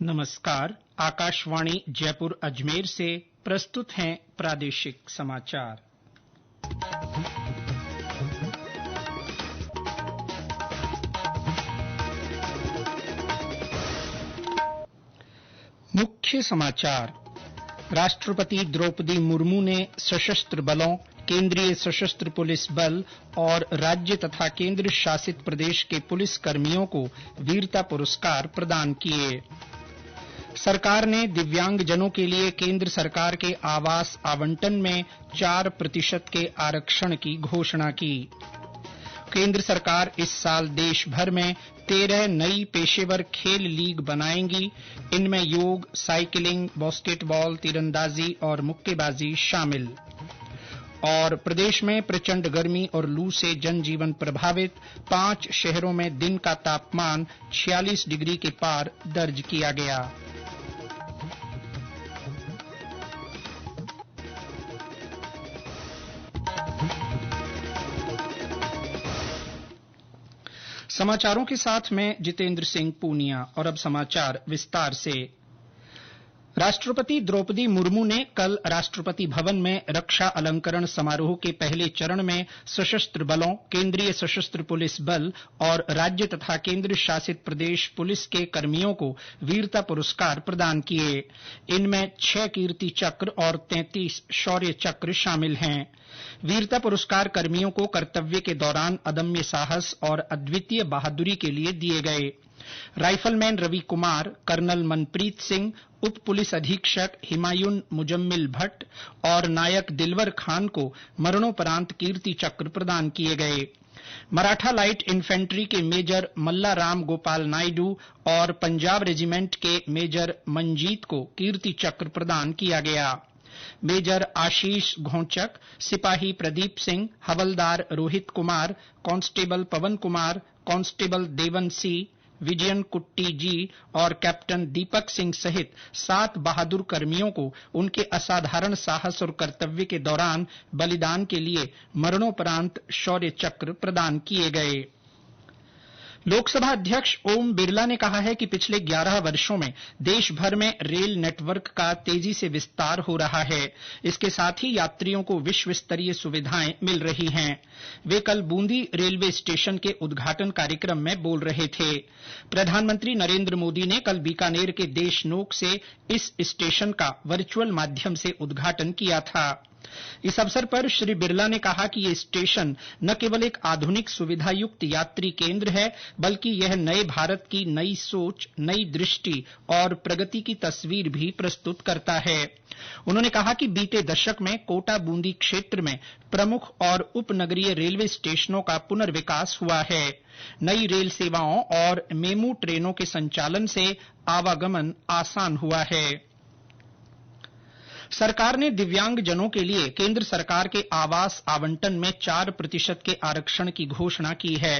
नमस्कार। आकाशवाणी जयपुर अजमेर से प्रस्तुत हैं प्रादेशिक समाचार। मुख्य समाचार। राष्ट्रपति द्रौपदी मुर्मू ने सशस्त्र बलों, केंद्रीय सशस्त्र पुलिस बल और राज्य तथा केंद्र शासित प्रदेश के पुलिस कर्मियों को वीरता पुरस्कार प्रदान किए। सरकार ने दिव्यांगजनों के लिए केंद्र सरकार के आवास आवंटन में 4% के आरक्षण की घोषणा की। केंद्र सरकार इस साल देश भर में 13 नई पेशेवर खेल लीग बनाएगी। इनमें योग, साइकिलिंग, बास्केटबॉल, तीरंदाजी और मुक्केबाजी शामिल। और प्रदेश में प्रचंड गर्मी और लू से जनजीवन प्रभावित। 5 शहरों में दिन का तापमान 46 डिग्री के पार दर्ज किया गया। समाचारों के साथ मैं जितेंद्र सिंह पूनिया। और अब समाचार विस्तार से। राष्ट्रपति द्रौपदी मुर्मू ने कल राष्ट्रपति भवन में रक्षा अलंकरण समारोह के पहले चरण में सशस्त्र बलों, केंद्रीय सशस्त्र पुलिस बल और राज्य तथा केंद्र शासित प्रदेश पुलिस के कर्मियों को वीरता पुरस्कार प्रदान किए। इनमें 6 कीर्ति चक्र और 33 शौर्य चक्र शामिल हैं। वीरता पुरस्कार कर्मियों को कर्तव्य के दौरान अदम्य साहस और अद्वितीय बहादुरी के लिए दिए गए। राइफलमैन रवि कुमार, कर्नल मनप्रीत सिंह, उप पुलिस अधीक्षक हिमायुन मुजम्मिल भट्ट और नायक दिलवर खान को मरणोपरांत कीर्ति चक्र प्रदान किए गए। मराठा लाइट इन्फेंट्री के मेजर मल्ला राम गोपाल नायडू और पंजाब रेजिमेंट के मेजर मंजीत को कीर्ति चक्र प्रदान किया गया। मेजर आशीष घोंचक, सिपाही प्रदीप सिंह, हवलदार रोहित कुमार, कांस्टेबल पवन कुमार, कांस्टेबल देवन सी, विजयन कुट्टी जी और कैप्टन दीपक सिंह सहित 7 बहादुर कर्मियों को उनके असाधारण साहस और कर्तव्य के दौरान बलिदान के लिए मरणोपरांत शौर्य चक्र प्रदान किए गए। लोकसभा अध्यक्ष ओम बिरला ने कहा है कि पिछले 11 वर्षों में देश भर में रेल नेटवर्क का तेजी से विस्तार हो रहा है। इसके साथ ही यात्रियों को विश्व स्तरीय सुविधाएं मिल रही हैं। वे कल बूंदी रेलवे स्टेशन के उद्घाटन कार्यक्रम में बोल रहे थे। प्रधानमंत्री नरेंद्र मोदी ने कल बीकानेर के देशनोक से इस स्टेशन का वर्चुअल माध्यम से उद्घाटन किया था। इस अवसर पर श्री बिरला ने कहा कि ये स्टेशन न केवल एक आधुनिक सुविधायुक्त यात्री केंद्र है, बल्कि यह नए भारत की नई सोच, नई दृष्टि और प्रगति की तस्वीर भी प्रस्तुत करता है। उन्होंने कहा कि बीते दशक में कोटा बूंदी क्षेत्र में प्रमुख और उपनगरीय रेलवे स्टेशनों का पुनर्विकास हुआ है। नई रेल सेवाओं और मेमू ट्रेनों के संचालन से आवागमन आसान हुआ है। सरकार ने दिव्यांगजनों के लिए केंद्र सरकार के आवास आवंटन में 4% के आरक्षण की घोषणा की है।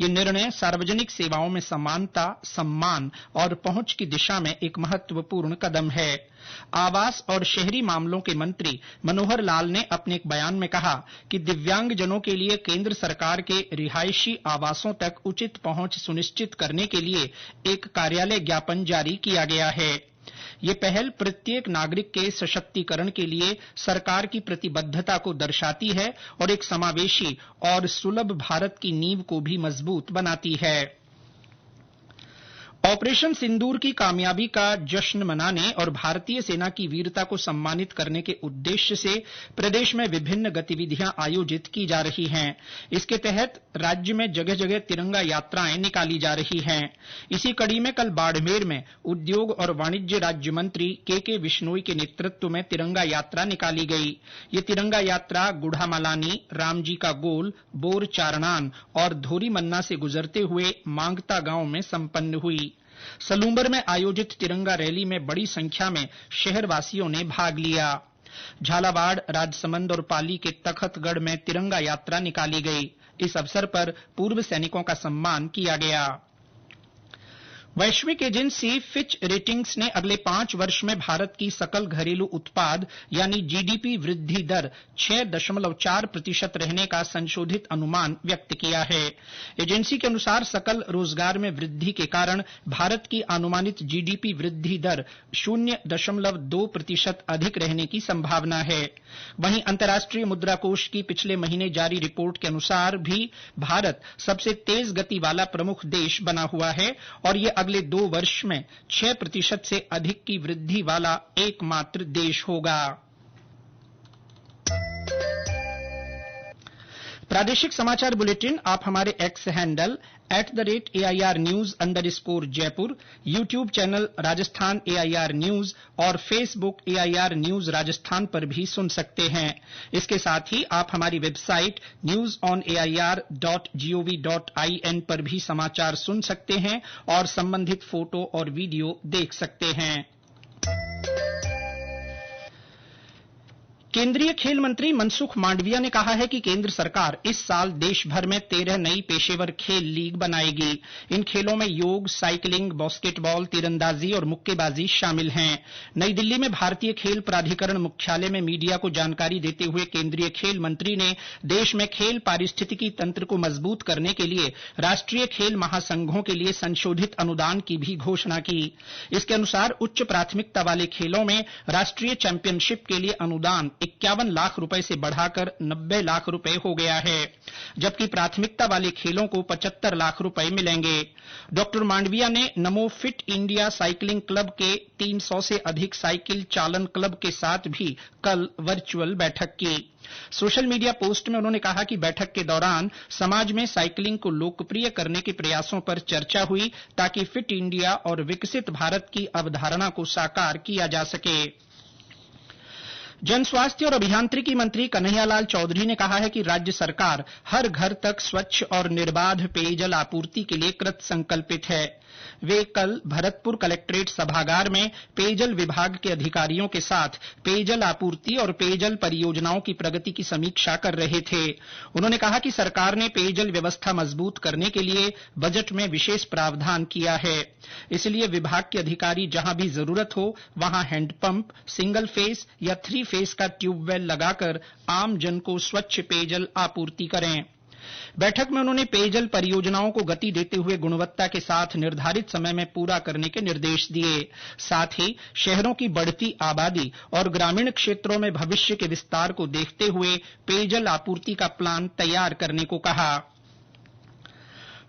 ये निर्णय सार्वजनिक सेवाओं में समानता, सम्मान और पहुंच की दिशा में एक महत्वपूर्ण कदम है। आवास और शहरी मामलों के मंत्री मनोहर लाल ने अपने एक बयान में कहा कि दिव्यांगजनों के लिए केंद्र सरकार के रिहायशी आवासों तक उचित पहुंच सुनिश्चित करने के लिए एक कार्यालय ज्ञापन जारी किया गया है। ये पहल प्रत्येक नागरिक के सशक्तिकरण के लिए सरकार की प्रतिबद्धता को दर्शाती है और एक समावेशी और सुलभ भारत की नींव को भी मजबूत बनाती है। ऑपरेशन सिंदूर की कामयाबी का जश्न मनाने और भारतीय सेना की वीरता को सम्मानित करने के उद्देश्य से प्रदेश में विभिन्न गतिविधियां आयोजित की जा रही हैं। इसके तहत राज्य में जगह जगह तिरंगा यात्राएं निकाली जा रही हैं। इसी कड़ी में कल बाड़मेर में उद्योग और वाणिज्य राज्य मंत्री के विश्नोई के नेतृत्व में तिरंगा यात्रा निकाली गई। ये तिरंगा यात्रा गुढ़ामलानी, रामजी का गोल, बोर चारणान और धोरी मन्ना से गुजरते हुए मांगता गांव में संपन्न हुई। सलूम्बर में आयोजित तिरंगा रैली में बड़ी संख्या में शहरवासियों ने भाग लिया। झालावाड़, राजसमंद और पाली के तखतगढ़ में तिरंगा यात्रा निकाली गई। इस अवसर पर पूर्व सैनिकों का सम्मान किया गया। वैश्विक एजेंसी फिच रेटिंग्स ने अगले 5 वर्ष में भारत की सकल घरेलू उत्पाद यानी जीडीपी वृद्धि दर 6.4% रहने का संशोधित अनुमान व्यक्त किया है। एजेंसी के अनुसार सकल रोजगार में वृद्धि के कारण भारत की अनुमानित जीडीपी वृद्धि दर 0.2% अधिक रहने की संभावना है। वहीं अंतर्राष्ट्रीय मुद्रा कोष की पिछले महीने जारी रिपोर्ट के अनुसार भी भारत सबसे तेज गति वाला प्रमुख देश बना हुआ है और ये अगले 2 वर्ष में 6% से अधिक की वृद्धि वाला एकमात्र देश होगा। प्रादेशिक समाचार बुलेटिन आप हमारे एक्स हैंडल @AIRnews_जयपुर, YouTube channel Rajasthan AIR news और फेसबुक AIR न्यूज राजस्थान पर भी सुन सकते हैं। इसके साथ ही आप हमारी वेबसाइट newsonair.gov.in पर भी समाचार सुन सकते हैं और संबंधित फोटो और वीडियो देख सकते हैं। केंद्रीय खेल मंत्री मनसुख मांडविया ने कहा है कि केंद्र सरकार इस साल देश भर में 13 नई पेशेवर खेल लीग बनाएगी। इन खेलों में योग, साइकिलिंग, बास्केटबॉल, तीरंदाजी और मुक्केबाजी शामिल हैं। नई दिल्ली में भारतीय खेल प्राधिकरण मुख्यालय में मीडिया को जानकारी देते हुए केंद्रीय खेल मंत्री ने देश में खेल पारिस्थितिकी तंत्र को मजबूत करने के लिए राष्ट्रीय खेल महासंघों के लिए संशोधित अनुदान की भी घोषणा की। इसके अनुसार उच्च प्राथमिकता वाले खेलों में राष्ट्रीय चैंपियनशिप के लिए अनुदान 51 लाख रुपए से बढ़ाकर 90 लाख रुपए हो गया है, जबकि प्राथमिकता वाले खेलों को 75 लाख रुपए मिलेंगे। डॉक्टर मांडविया ने नमो फिट इंडिया साइकिलिंग क्लब के 300 से अधिक साइकिल चालन क्लब के साथ भी कल वर्चुअल बैठक की। सोशल मीडिया पोस्ट में उन्होंने कहा कि बैठक के दौरान समाज में साइकिलिंग को लोकप्रिय करने के प्रयासों पर चर्चा हुई ताकि फिट इंडिया और विकसित भारत की अवधारणा को साकार किया जा सके। जन स्वास्थ्य और अभियांत्रिकी मंत्री कन्हैयालाल चौधरी ने कहा है कि राज्य सरकार हर घर तक स्वच्छ और निर्बाध पेयजल आपूर्ति के लिए कृत संकल्पित है। वे कल भरतपुर कलेक्ट्रेट सभागार में पेयजल विभाग के अधिकारियों के साथ पेयजल आपूर्ति और पेयजल परियोजनाओं की प्रगति की समीक्षा कर रहे थे। उन्होंने कहा कि सरकार ने पेयजल व्यवस्था मजबूत करने के लिए बजट में विशेष प्रावधान किया है। इसलिए विभाग के अधिकारी जहां भी जरूरत हो वहां हैंडपंप, सिंगल फेस या 3 फेस का ट्यूबवेल लगाकर आम जन को स्वच्छ पेयजल आपूर्ति करें। बैठक में उन्होंने पेयजल परियोजनाओं को गति देते हुए गुणवत्ता के साथ निर्धारित समय में पूरा करने के निर्देश दिए। साथ ही शहरों की बढ़ती आबादी और ग्रामीण क्षेत्रों में भविष्य के विस्तार को देखते हुए पेयजल आपूर्ति का प्लान तैयार करने को कहा।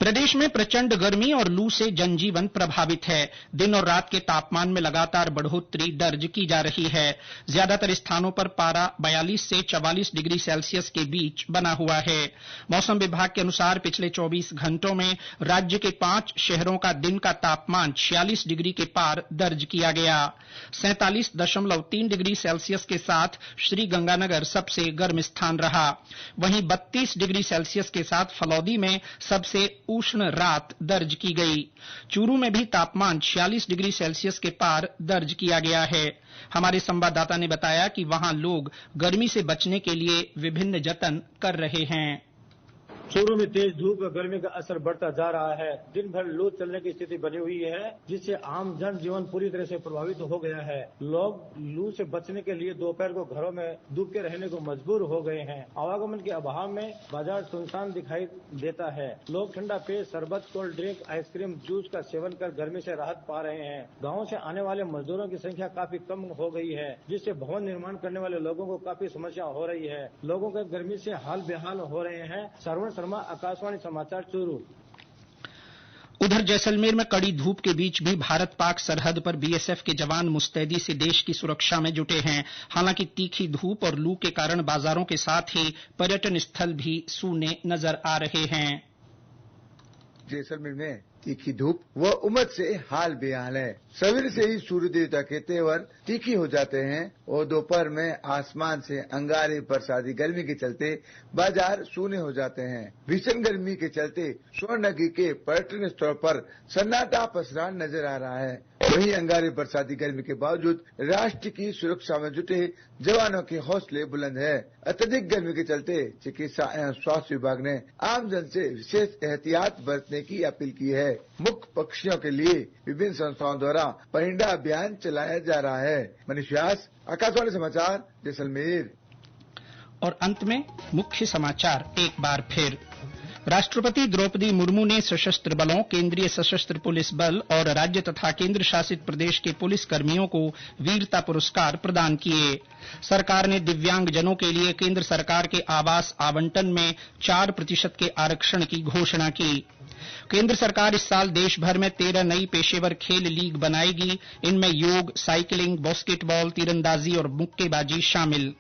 प्रदेश में प्रचंड गर्मी और लू से जनजीवन प्रभावित है। दिन और रात के तापमान में लगातार बढ़ोतरी दर्ज की जा रही है। ज्यादातर स्थानों पर पारा 42 से 44 डिग्री सेल्सियस के बीच बना हुआ है। मौसम विभाग के अनुसार पिछले 24 घंटों में राज्य के 5 शहरों का दिन का तापमान 46 डिग्री के पार दर्ज किया गया। 47.3 डिग्री सेल्सियस के साथ श्रीगंगानगर सबसे गर्म स्थान रहा। वहीं 32 डिग्री सेल्सियस के साथ फलौदी में सबसे उष्ण रात दर्ज की गई। चूरू में भी तापमान 46 डिग्री सेल्सियस के पार दर्ज किया गया है। हमारे संवाददाता ने बताया कि वहां लोग गर्मी से बचने के लिए विभिन्न जतन कर रहे हैं। चूरू में तेज धूप और गर्मी का असर बढ़ता जा रहा है। दिन भर लू चलने की स्थिति बनी हुई है, जिससे आम जन जीवन पूरी तरह से प्रभावित हो गया है। लोग लू से बचने के लिए दोपहर को घरों में डूब के रहने को मजबूर हो गए हैं। आवागमन के अभाव में बाजार सुनसान दिखाई देता है। लोग ठंडा पेय, शरबत, कोल्ड ड्रिंक, आइसक्रीम, जूस का सेवन कर गर्मी से राहत पा रहे हैं। गाँव से आने वाले मजदूरों की संख्या काफी कम हो गई है, जिससे भवन निर्माण करने वाले लोगों को काफी समस्या हो रही है। लोगों के गर्मी से हाल बेहाल हो रहे हैं। श्रवण शर्मा, आकाशवाणी समाचार, चूरू। उधर जैसलमेर में कड़ी धूप के बीच भी भारत पाक सरहद पर बीएसएफ के जवान मुस्तैदी से देश की सुरक्षा में जुटे हैं। हालांकि तीखी धूप और लू के कारण बाजारों के साथ ही पर्यटन स्थल भी सूने नजर आ रहे हैं। जैसलमेर में तीखी धूप व उमस से हाल बेहाल है। सवेरे से ही सूर्य देवता के तेवर तीखी हो जाते हैं और दोपहर में आसमान से अंगारे बरसाती गर्मी के चलते बाजार सूने हो जाते हैं। भीषण गर्मी के चलते स्वर्णनगरी के पर्यटन स्थल पर सन्नाटा पसरा नजर आ रहा है। वहीं अंगारे बरसाती गर्मी के बावजूद राष्ट्र की सुरक्षा में जुटे जवानों के हौसले बुलंद है। अत्यधिक गर्मी के चलते चिकित्सा एवं स्वास्थ्य विभाग ने आमजन से विशेष एहतियात बरतने की अपील की है। मुख्य पक्षियों के लिए विभिन्न संस्थाओं द्वारा परिंदा अभियान चलाया जा रहा है। मनीष व्यास, आकाशवाणी समाचार, जैसलमेर। और अंत में मुख्य समाचार एक बार फिर। राष्ट्रपति द्रौपदी मुर्मू ने सशस्त्र बलों, केंद्रीय सशस्त्र पुलिस बल और राज्य तथा केंद्र शासित प्रदेश के पुलिस कर्मियों को वीरता पुरस्कार प्रदान किए। सरकार ने दिव्यांगजनों के लिए केंद्र सरकार के आवास आवंटन में 4% के आरक्षण की घोषणा की। केंद्र सरकार इस साल देश भर में 13 नई पेशेवर खेल लीग बनाएगी। इनमें योग, साइकिलिंग, बास्केटबॉल, तीरंदाजी और मुक्केबाजी शामिल।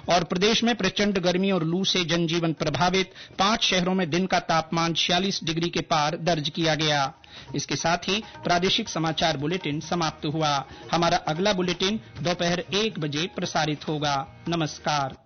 और प्रदेश में प्रचंड गर्मी और लू से जनजीवन प्रभावित। 5 शहरों में दिन का तापमान 46 डिग्री के पार दर्ज किया गया। इसके साथ ही प्रादेशिक समाचार बुलेटिन समाप्त हुआ। हमारा अगला बुलेटिन दोपहर 1 बजे प्रसारित होगा। नमस्कार।